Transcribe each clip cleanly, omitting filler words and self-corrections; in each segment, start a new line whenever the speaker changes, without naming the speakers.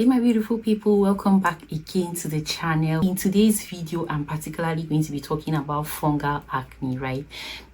Hey my beautiful people, welcome back again to the channel. In today's video, I'm particularly going to be talking about fungal acne, right?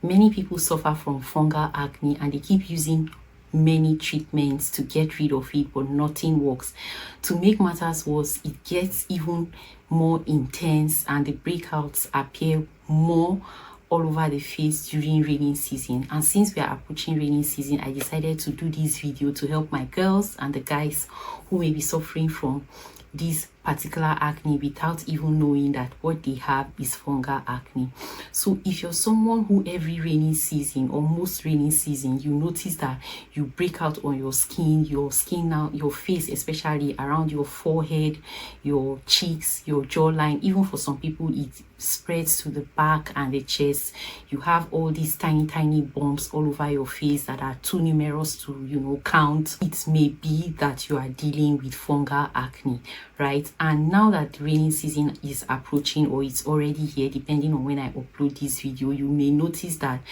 Many people suffer from fungal acne and they keep using many treatments to get rid of it, but nothing works. To make matters worse, it gets even more intense and the breakouts appear more all over the face during raining season. And since we are approaching raining season, I decided to do this video to help my girls and the guys who may be suffering from this particular acne without even knowing that what they have is fungal acne. So if you're someone who every rainy season or most rainy season you notice that you break out on your skin now, your face, especially around your forehead, your cheeks, your jawline, even for some people it spreads to the back and the chest, you have all these tiny bumps all over your face that are too numerous to count, it may be that you are dealing with fungal acne, right? And now that the rainy season is approaching, or it's already here depending on when I upload this video, you may notice that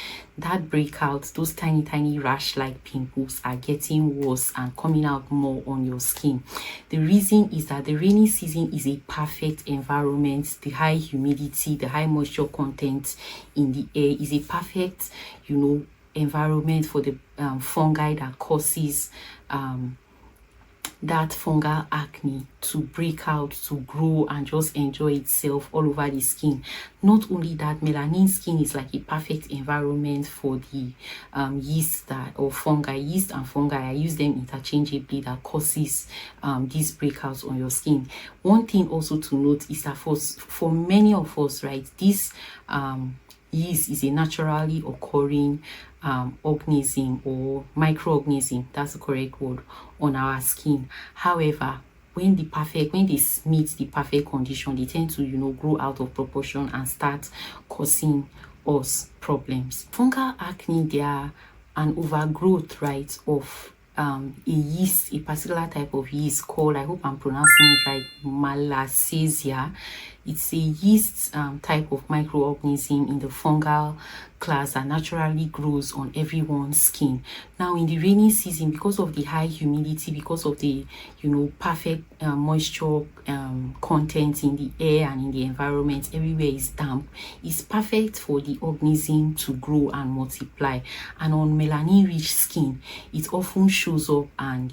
breakout, those tiny rash like pimples are getting worse and coming out more on your skin. The reason is that the rainy season is a perfect environment. The high humidity, the high moisture content in the air is a perfect environment for the fungi that causes that fungal acne to break out, to grow and just enjoy itself all over the skin. Not only that, melanin skin is like a perfect environment for the yeast fungi. Yeast and fungi, I use them interchangeably, that causes these breakouts on your skin. One thing also to note is that for many of us, right, this yeast is a naturally occurring organism or microorganism, that's the correct word, on our skin. However, when they meet the perfect condition, they tend to grow out of proportion and start causing us problems. Fungal acne, they are an overgrowth, right, of a yeast, a particular type of yeast called, I hope I'm pronouncing it right, Malassezia. It's a yeast type of microorganism in the fungal class that naturally grows on everyone's skin. Now in the rainy season, because of the high humidity, because of the perfect moisture content in the air and in the environment, everywhere is damp, it's perfect for the organism to grow and multiply. And on melanin rich skin, it often shows up and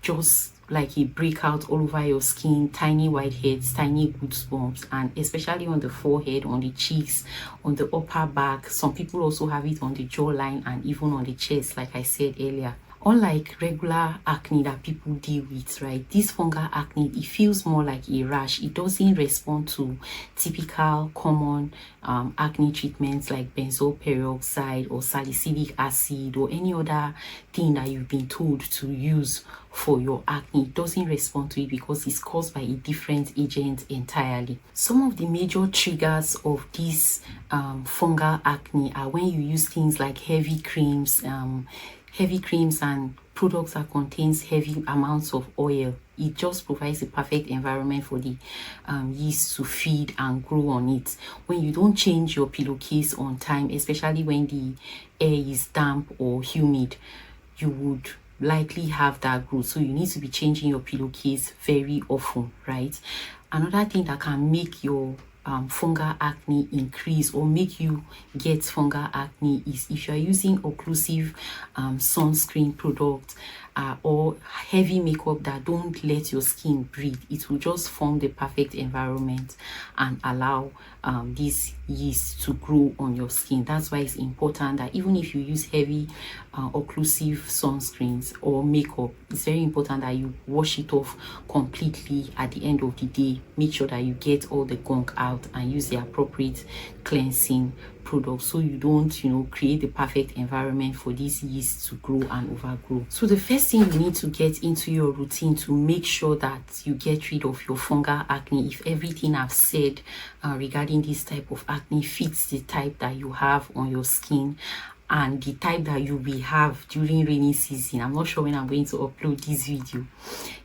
just like a breakout all over your skin, tiny whiteheads, tiny goosebumps, and especially on the forehead, on the cheeks, on the upper back. Some people also have it on the jawline and even on the chest, like I said earlier. Unlike regular acne that people deal with, right, this fungal acne, it feels more like a rash. It doesn't respond to typical common acne treatments like benzoyl peroxide or salicylic acid or any other thing that you've been told to use for your acne. It doesn't respond to it because it's caused by a different agent entirely. Some of the major triggers of this fungal acne are when you use things like heavy creams and products that contains heavy amounts of oil. It just provides a perfect environment for the yeast to feed and grow on it. When you don't change your pillowcase on time, especially when the air is damp or humid, you would likely have that growth. So you need to be changing your pillowcase very often, right? Another thing that can make your fungal acne increase or make you get fungal acne is if you're using occlusive sunscreen product or heavy makeup that don't let your skin breathe. It will just form the perfect environment and allow this yeast to grow on your skin. That's why it's important that even if you use heavy occlusive sunscreens or makeup, it's very important that you wash it off completely at the end of the day. Make sure that you get all the gunk out and use the appropriate cleansing products so you don't create the perfect environment for this yeast to grow and overgrow. So the first thing you need to get into your routine to make sure that you get rid of your fungal acne, if everything I've said regarding this type of acne fits the type that you have on your skin and the type that you will have during rainy season. I'm not sure when I'm going to upload this video.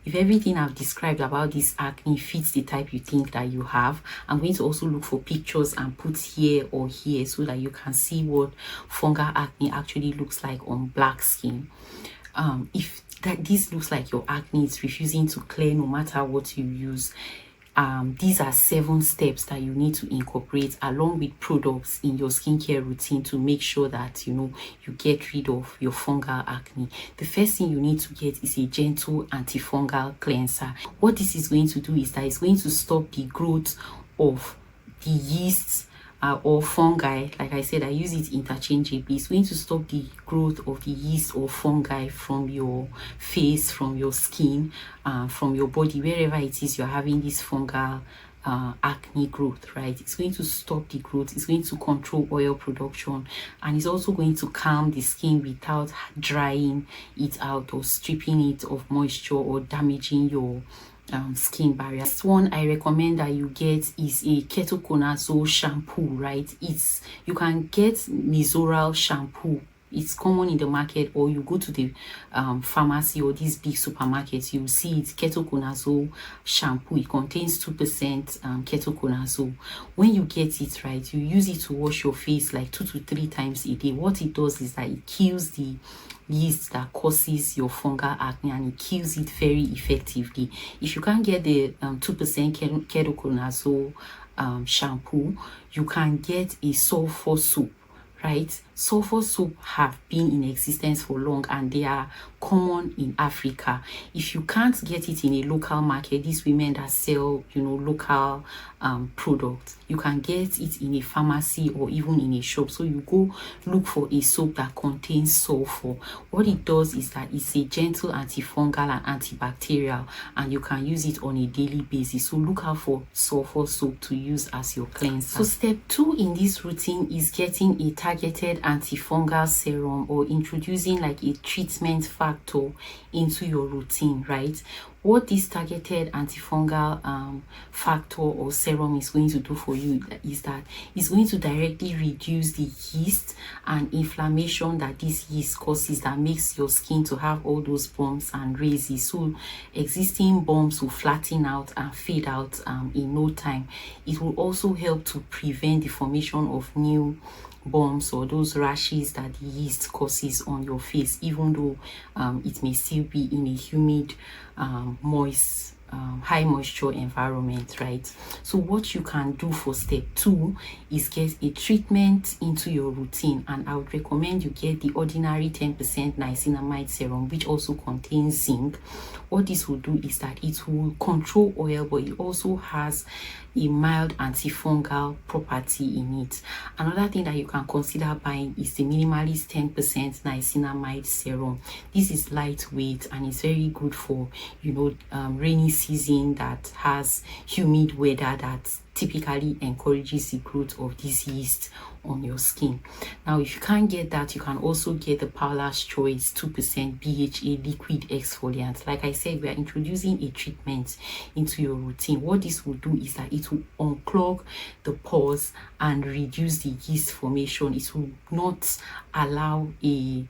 If everything I've described about this acne fits the type you think that you have, I'm going to also look for pictures and put here or here so that you can see what fungal acne actually looks like on black skin. If that this looks like your acne is refusing to clear no matter what you use, these are 7 steps that you need to incorporate along with products in your skincare routine to make sure that you get rid of your fungal acne. The first thing you need to get is a gentle antifungal cleanser. What this is going to do is that it's going to stop the growth of the yeasts or fungi. Like I said, I use it interchangeably. It's going to stop the growth of the yeast or fungi from your face, from your skin, from your body, wherever it is you're having this fungal acne growth, right? It's going to stop the growth, it's going to control oil production, and it's also going to calm the skin without drying it out or stripping it of moisture or damaging your skin barrier. This one I recommend that you get is a Ketoconazole shampoo, right? You can get Nizoral shampoo. It's common in the market, or you go to the pharmacy or these big supermarkets, you will see it, Ketoconazole shampoo. It contains 2% ketoconazole. When you get it, right, you use it to wash your face like 2 to 3 times a day. What it does is that it kills the yeast that causes your fungal acne, and it kills it very effectively. If you can't get the 2% ketoconazole shampoo, you can get a sulfur soap, right? Sulfur soap have been in existence for long, and they are common in Africa. If you can't get it in a local market, these women that sell local products, you can get it in a pharmacy or even in a shop. So you go look for a soap that contains sulfur. What it does is that it's a gentle antifungal and antibacterial, and you can use it on a daily basis. So look out for sulfur soap to use as your cleanser. So step 2 in this routine is getting a targeted antifungal serum, or introducing like a treatment factor into your routine, right? What this targeted antifungal factor or serum is going to do for you is that it's going to directly reduce the yeast and inflammation that this yeast causes, that makes your skin to have all those bumps and raises. So existing bumps will flatten out and fade out in no time. It will also help to prevent the formation of new bumps or those rashes that the yeast causes on your face, even though it may still be in a humid, moist, high moisture environment, right? So what you can do for step 2 is get a treatment into your routine, and I would recommend you get the ordinary 10% niacinamide serum, which also contains zinc. What this will do is that it will control oil, but it also has a mild antifungal property in it. Another thing that you can consider buying is the minimalist 10% niacinamide serum. This is lightweight and it's very good for rainy season that has humid weather that typically encourages the growth of this yeast on your skin. Now, if you can't get that, you can also get the Paula's Choice 2% BHA liquid exfoliant. Like I said, we are introducing a treatment into your routine. What this will do is that it will unclog the pores and reduce the yeast formation. It will not allow an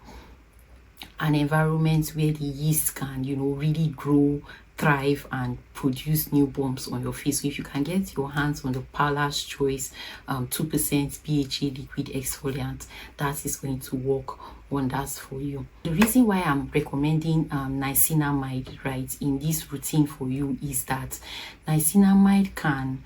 environment where the yeast can really grow, thrive and produce new bumps on your face. So if you can get your hands on the Paula's Choice 2% BHA liquid exfoliant, that is going to work wonders for you. The reason why I'm recommending niacinamide, right, in this routine for you is that niacinamide can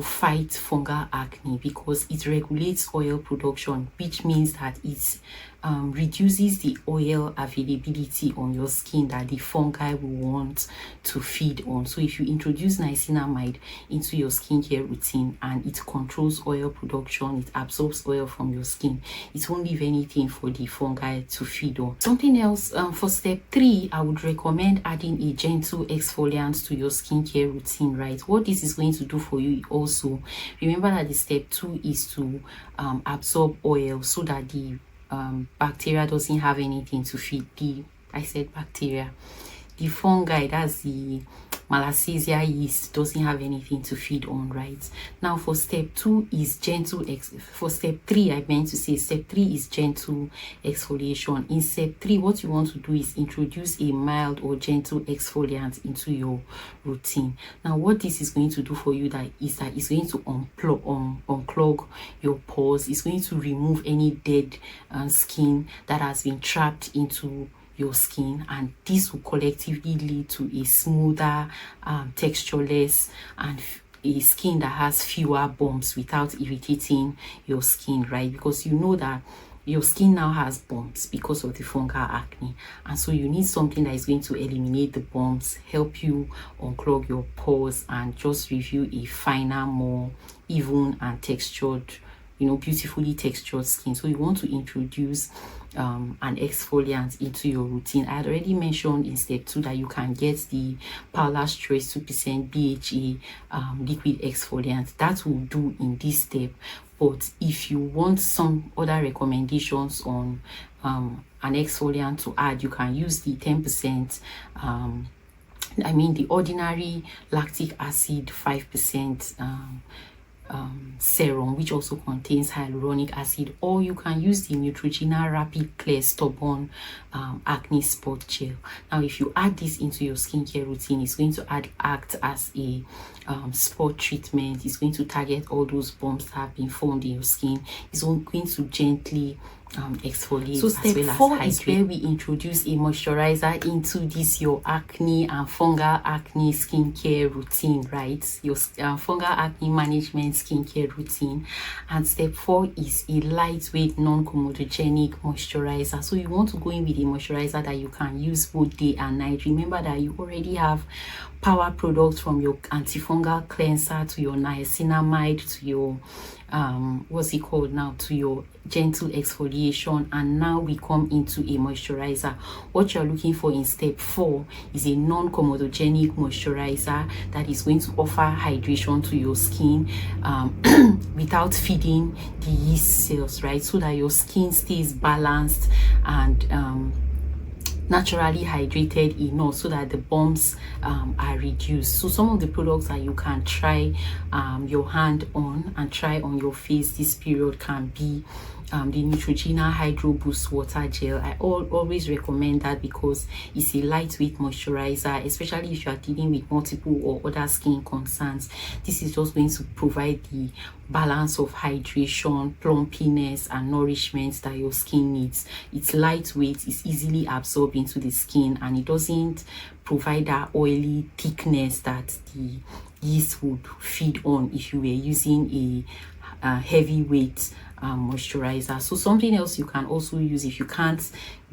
fight fungal acne because it regulates oil production, which means that it reduces the oil availability on your skin that the fungi will want to feed on. So if you introduce niacinamide into your skincare routine and it controls oil production, it absorbs oil from your skin, it won't leave anything for the fungi to feed on. Something else, for step 3, I would recommend adding a gentle exfoliant to your skincare routine, right? What this is going to do for you also, remember that the step 2 is to absorb oil so that the bacteria doesn't have anything to feed the fungi, that's the Malassezia yeast, doesn't have anything to feed on, right? Now for step 2 is for step 3, I meant to say step 3 is gentle exfoliation. In step 3, what you want to do is introduce a mild or gentle exfoliant into your routine. Now what this is going to do for you is that it's going to unclog your pores. It's going to remove any dead skin that has been trapped into your skin, and this will collectively lead to a smoother, textureless, and a skin that has fewer bumps without irritating your skin, right? Because you know that your skin now has bumps because of the fungal acne, and so you need something that is going to eliminate the bumps, help you unclog your pores, and just give you a finer, more even and textured, beautifully textured skin. So you want to introduce an exfoliant into your routine. I had already mentioned in step 2 that you can get the Paula's Choice 2% BHA liquid exfoliant. That will do in this step. But if you want some other recommendations on an exfoliant to add, you can use the 10%, the ordinary lactic acid 5% serum, which also contains hyaluronic acid, or you can use the Neutrogena Rapid Clear Stubborn Acne Spot Gel. Now, if you add this into your skincare routine, it's going to act as a spot treatment. It's going to target all those bumps that have been formed in your skin. It's going to gently exfoliate. So step 4 is where we introduce a moisturizer into this your acne and fungal acne skincare routine, right? Your fungal acne management skincare routine. And step 4 is a lightweight non-comedogenic moisturizer. So you want to go in with a moisturizer that you can use both day and night. Remember that you already have power products, from your antifungal cleanser to your niacinamide to your to your gentle exfoliation, and now we come into a moisturizer. What you're looking for in step 4 is a non-comedogenic moisturizer that is going to offer hydration to your skin without feeding the yeast cells, right? So that your skin stays balanced and naturally hydrated enough, so that the bumps are reduced. So some of the products that you can try your hand on and try on your face this period can be the Neutrogena Hydro Boost Water Gel. I always recommend that because it's a lightweight moisturizer, especially if you are dealing with multiple or other skin concerns. This is just going to provide the balance of hydration, plumpiness, and nourishment that your skin needs. It's lightweight, it's easily absorbed into the skin, and it doesn't provide that oily thickness that the yeast would feed on if you were using a heavyweight moisturizer. So something else you can also use if you can't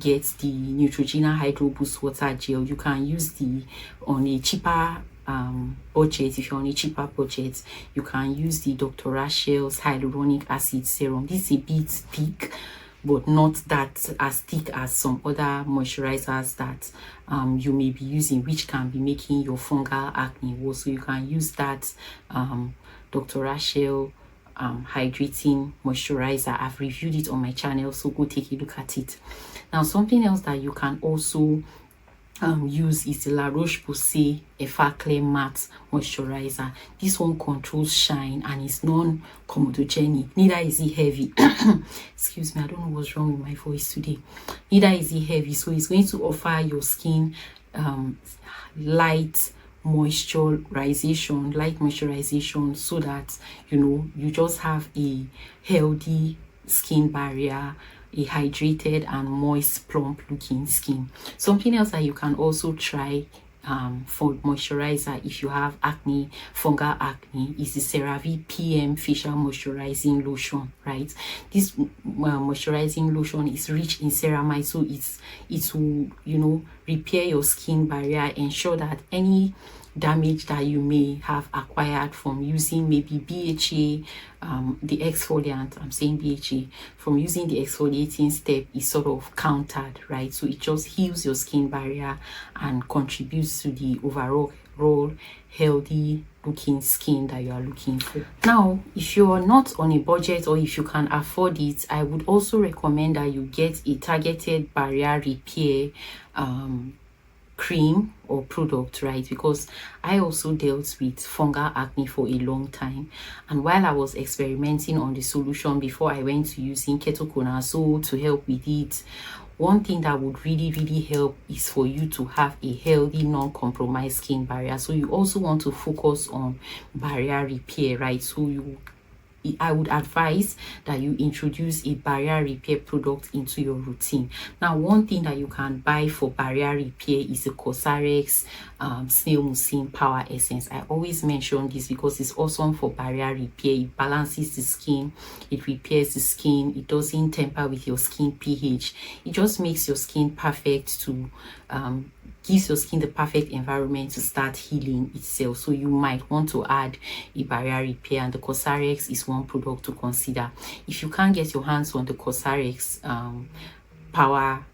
get the Neutrogena Hydro Boost Water Gel, you can use on a cheaper budget. If you're on a cheaper budget, you can use the Dr. Rachel's Hyaluronic Acid Serum. This is a bit thick, but not that as thick as some other moisturizers that you may be using, which can be making your fungal acne worse. So you can use that Dr. Rachel hydrating moisturizer. I've reviewed it on my channel, so go take a look at it. Now, something else that you can also use is the La Roche-Posay Effaclar Matte Moisturizer. This one controls shine and is non-comedogenic. Neither is it heavy. Excuse me, I don't know what's wrong with my voice today. Neither is it heavy, so it's going to offer your skin light moisturization, so that you just have a healthy skin barrier, a hydrated and moist, plump looking skin. Something else that you can also try for moisturizer if you have acne, fungal acne, is the CeraVe PM Facial Moisturizing Lotion, right? This moisturizing lotion is rich in ceramide, so it will repair your skin barrier, ensure that any damage that you may have acquired from using maybe BHA, the exfoliant, I'm saying BHA, from using the exfoliating step is sort of countered, right? So it just heals your skin barrier and contributes to the overall healthy looking skin that you are looking for. Now, if you're not on a budget or if you can afford it, I would also recommend that you get a targeted barrier repair cream or product, right? Because I also dealt with fungal acne for a long time, and while I was experimenting on the solution before I went to using Ketoconazole to help with it, one thing that would really help is for you to have a healthy, non-compromised skin barrier. So you also want to focus on barrier repair, right? So I would advise that you introduce a barrier repair product into your routine. Now, one thing that you can buy for barrier repair is the Cosrx snail mucin power essence. I always mention this because it's awesome for barrier repair. It balances the skin, it repairs the skin, it doesn't tamper with your skin pH. It just makes your skin perfect to gives your skin the perfect environment to start healing itself. So you might want to add a barrier repair, and the Cosrx is one product to consider. If you can't get your hands on the Cosrx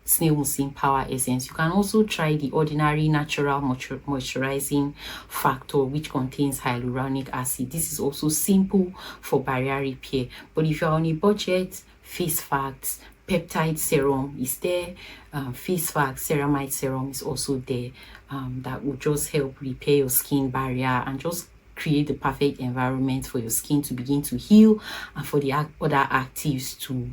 snail mucin power essence, you can also try the ordinary natural moisturizing factor, which contains hyaluronic acid. This is also simple for barrier repair. But if you're on a budget, Face Facts peptide serum is there. Face Facts ceramide serum is also there. That will just help repair your skin barrier and just create the perfect environment for your skin to begin to heal, and for the other actives to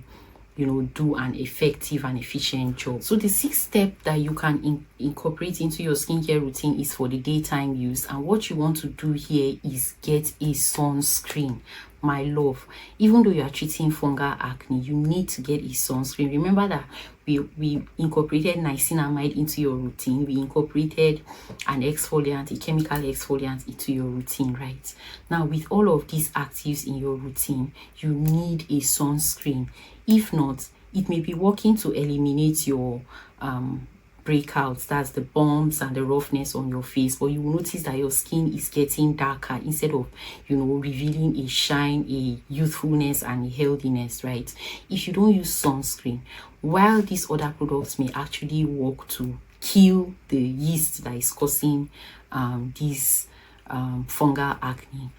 do an effective and efficient job. So the sixth step that you can incorporate into your skincare routine is for the daytime use, and what you want to do here is get a sunscreen. My love, even though you are treating fungal acne, you need to get a sunscreen. Remember that we incorporated niacinamide into your routine. We incorporated an exfoliant, a chemical exfoliant into your routine, right? Now, with all of these actives in your routine, you need a sunscreen. If not, it may be working to eliminate your breakouts, that's the bumps and the roughness on your face, but you will notice that your skin is getting darker instead of revealing a shine, a youthfulness and a healthiness, right? If you don't use sunscreen, while these other products may actually work to kill the yeast that is causing this fungal acne,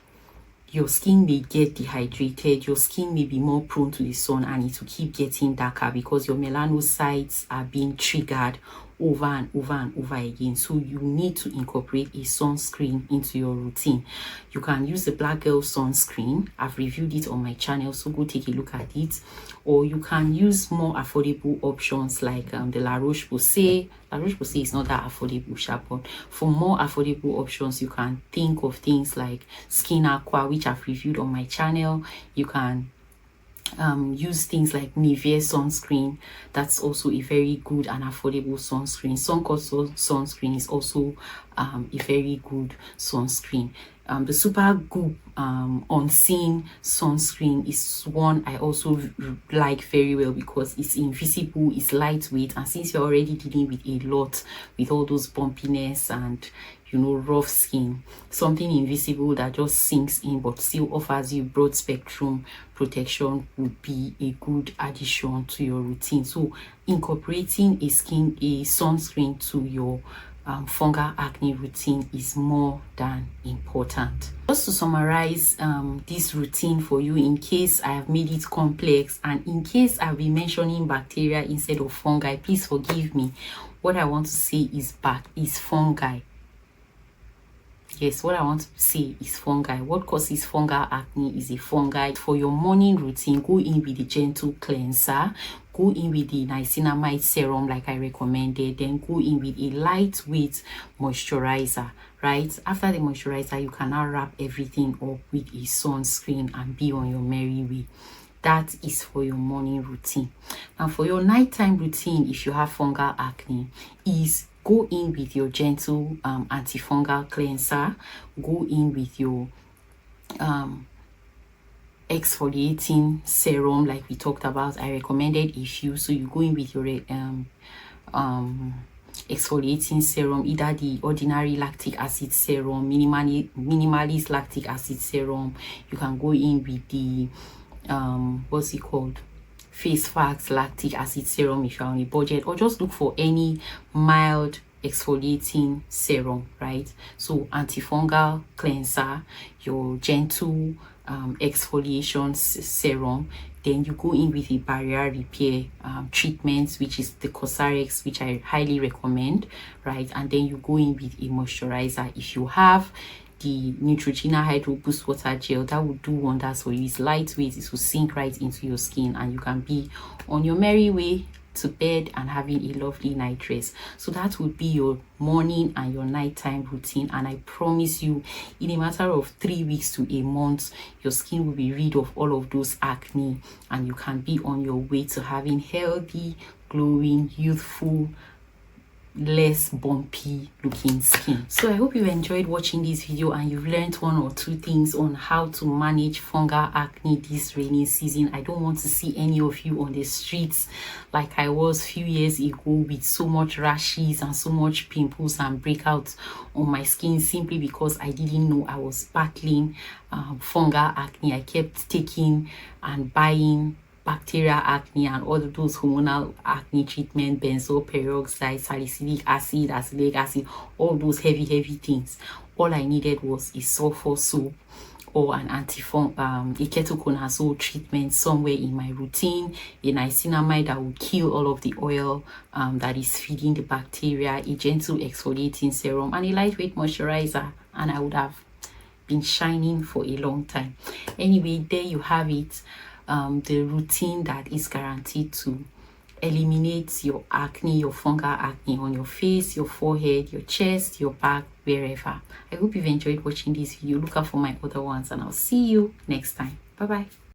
your skin may get dehydrated, your skin may be more prone to the sun, and it will keep getting darker because your melanocytes are being triggered over and over and over again. So you need to incorporate a sunscreen into your routine. You can use the Black Girl sunscreen. I've reviewed it on my channel, so go take a look at it. Or you can use more affordable options like the La Roche-Posay. La Roche-Posay is not that affordable, but for more affordable options, you can think of things like Skin Aqua, which I've reviewed on my channel. You can use things like Nivea sunscreen. That's also a very good and affordable sunscreen. Suncoast sunscreen is also a very good sunscreen. The Super Goop Unseen sunscreen is one I also like very well because it's invisible, it's lightweight, and since you're already dealing with a lot with all those bumpiness and rough skin, something invisible that just sinks in but still offers you broad spectrum protection would be a good addition to your routine. So incorporating a sunscreen to your fungal acne routine is more than important. Just to summarize this routine for you, in case I have made it complex and in case I've been mentioning bacteria instead of fungi, please forgive me. What I want to say is fungi. Yes, what I want to say is fungi. What causes fungal acne is a fungi. For your morning routine, go in with the gentle cleanser, go in with the niacinamide serum like I recommended, then go in with a lightweight moisturizer, right? After the moisturizer, you can now wrap everything up with a sunscreen and be on your merry way. That is for your morning routine. Now, for your nighttime routine, if you have fungal acne, is go in with your gentle antifungal cleanser, go in with your exfoliating serum like we talked about. I recommended a few, so you go in with your exfoliating serum, either the ordinary lactic acid serum, minimalist lactic acid serum. You can go in with the what's it called, Face Facts lactic acid serum if you're on a budget, or just look for any mild exfoliating serum, right? So antifungal cleanser, your gentle exfoliation serum, then you go in with a barrier repair treatment, which is the Cosrx, which I highly recommend, right? And then you go in with a moisturizer. If you have the Neutrogena Hydro Boost Water Gel, that will do wonders for you. It's lightweight, it will sink right into your skin, and you can be on your merry way to bed and having a lovely night rest. So that would be your morning and your nighttime routine, and I promise you, in a matter of 3 weeks to a month, your skin will be rid of all of those acne, and you can be on your way to having healthy, glowing, youthful, less bumpy looking skin. So I hope you enjoyed watching this video and you've learned 1 or 2 things on how to manage fungal acne this rainy season. I don't want to see any of you on the streets like I was few years ago with so much rashes and so much pimples and breakouts on my skin simply because I didn't know I was battling fungal acne. I kept taking and buying bacterial acne and all of those hormonal acne treatment, benzoyl peroxide, salicylic acid, azelaic acid, all those heavy things. All I needed was a sulfur soap or an a ketoconazole treatment somewhere in my routine, a niacinamide that will kill all of the oil that is feeding the bacteria, a gentle exfoliating serum, and a lightweight moisturizer, and I would have been shining for a long time. Anyway, there you have it. The routine that is guaranteed to eliminate your acne, your fungal acne on your face, your forehead, your chest, your back, wherever. I hope you've enjoyed watching this video. Look out for my other ones, and I'll see you next time. Bye bye.